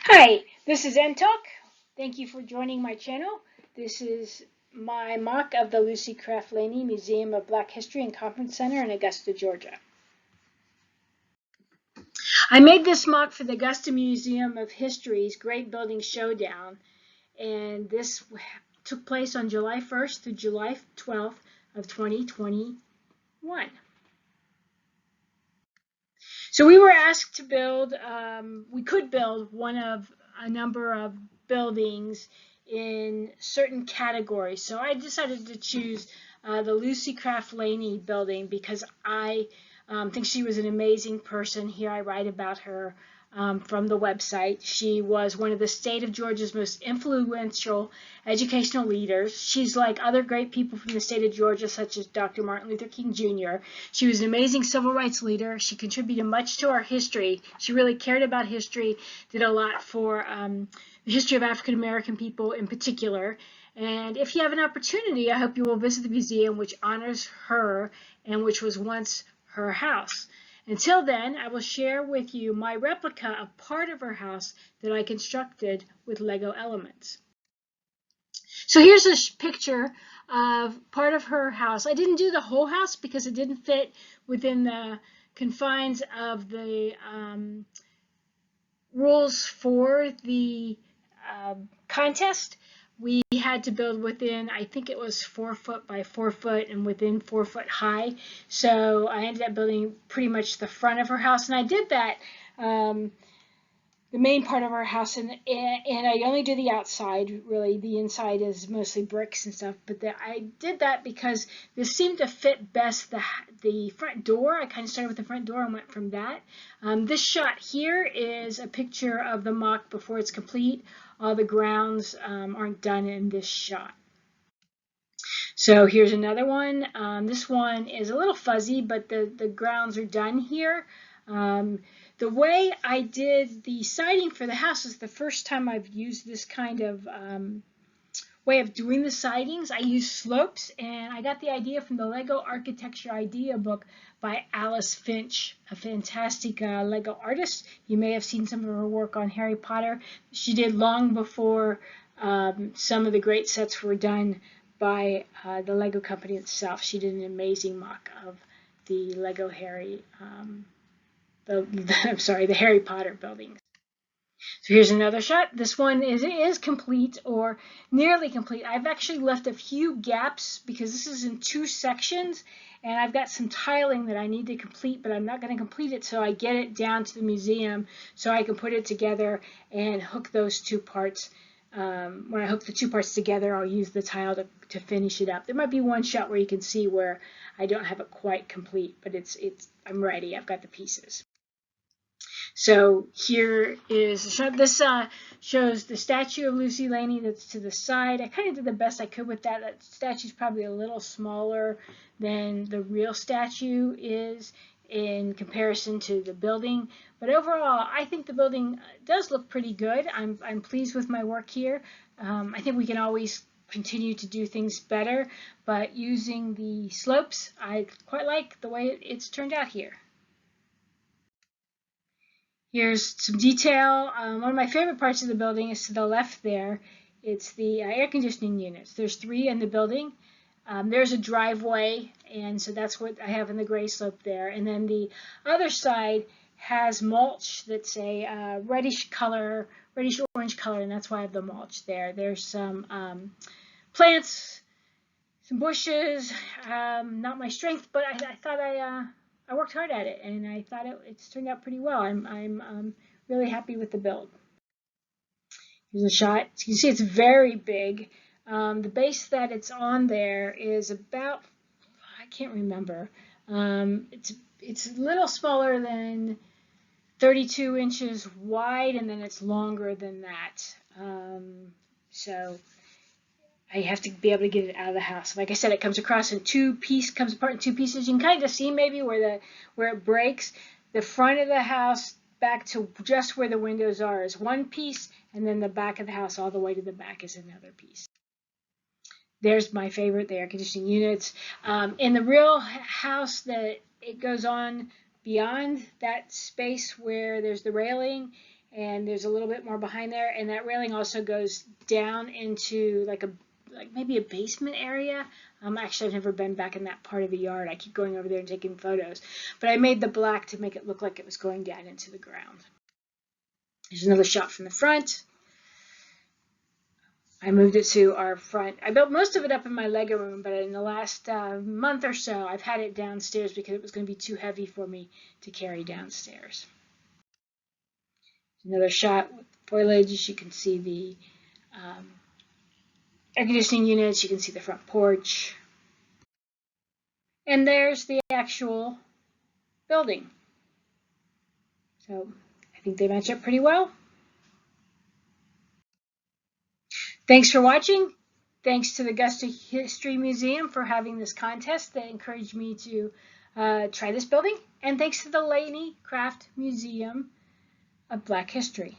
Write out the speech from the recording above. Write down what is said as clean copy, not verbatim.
Hi, this is NTalk. Thank you for joining my channel. This is my mock of the Lucy Craft Laney Museum of Black History and Conference Center in Augusta, Georgia. I made this mock for the Augusta Museum of History's Great Building Showdown, and this took place on July 1st through July 12th of 2021. So we were asked to build, we could build one of a number of buildings in certain categories. So I decided to choose the Lucy Craft Laney building because I think she was an amazing person. Here I write about her from the website. She was one of the state of Georgia's most influential educational leaders. She's like other great people from the state of Georgia, such as Dr. Martin Luther King Jr. She was an amazing civil rights leader. She contributed much to our history. She really cared about history, did a lot for the history of African American people in particular. And if you have an opportunity, I hope you will visit the museum, which honors her and which was once her house. Until then, I will share with you my replica of part of her house that I constructed with Lego elements. So here's a picture of part of her house. I didn't do the whole house because it didn't fit within the confines of the rules for the contest. We had to build within, I think it was 4 foot by 4 foot and within 4 foot high. So I ended up building pretty much the front of her house, and I did that the main part of our house, and I only do the outside. Really, the inside is mostly bricks and stuff. But I did that because this seemed to fit best the front door. I kind of started with the front door and went from that. This shot here is a picture of the mock before it's complete. All the grounds aren't done in this shot. So here's another one. This one is a little fuzzy, but the grounds are done here. The way I did the siding for the house is the first time I've used this kind of way of doing the sidings. I used slopes, and I got the idea from the Lego Architecture Idea book by Alice Finch, a fantastic Lego artist. You may have seen some of her work on Harry Potter. She did long before some of the great sets were done by the Lego company itself. She did an amazing mock of the Lego Harry the Harry Potter buildings. So here's another shot. This one is complete or nearly complete. I've actually left a few gaps because this is in 2 sections, and I've got some tiling that I need to complete, but I'm not going to complete it so I get it down to the museum so I can put it together and hook those 2 parts. When I hook the 2 parts together, I'll use the tile to finish it up. There might be one shot where you can see where I don't have it quite complete, but I'm ready. I've got the pieces. So here is a shot. This shows the statue of Lucy Laney that's to the side. I kind of did the best I could with that. That statue's probably a little smaller than the real statue is in comparison to the building. But overall, I think the building does look pretty good. I'm pleased with my work here. I think we can always continue to do things better, but using the slopes, I quite like the way it's turned out here. Here's some detail. One of my favorite parts of the building is to the left there. It's the air conditioning units. There's 3 in the building. There's a driveway, and so that's what I have in the gray slope there. And then the other side has mulch that's a reddish orange color, and that's why I have the mulch there. There's some plants, some bushes. Not my strength, but I thought I worked hard at it, and I thought it's turned out pretty well. I'm really happy with the build. Here's a shot. So you can see it's very big. The base that it's on there is about, I can't remember. It's a little smaller than 32 inches wide, and then it's longer than that. So I have to be able to get it out of the house. Like I said, it comes apart in 2 pieces. You can kind of see maybe where it breaks. The front of the house back to just where the windows are is 1 piece, and then the back of the house all the way to the back is another piece. There's my favorite, the air conditioning units. In the real house, it goes on beyond that space where there's the railing, and there's a little bit more behind there, and that railing also goes down into like maybe a basement area. Actually, I've never been back in that part of the yard. I keep going over there and taking photos, but I made the black to make it look like it was going down into the ground. There's another shot from the front. I moved it to our front. I built most of it up in my Lego room, but in the last month or so, I've had it downstairs because it was going to be too heavy for me to carry downstairs. Another shot with foliage. You can see the air conditioning units. You can see the front porch. And there's the actual building. So I think they match up pretty well. Thanks for watching. Thanks to the Augusta History Museum for having this contest that encouraged me to try this building. And thanks to the Laney Craft Museum of Black History.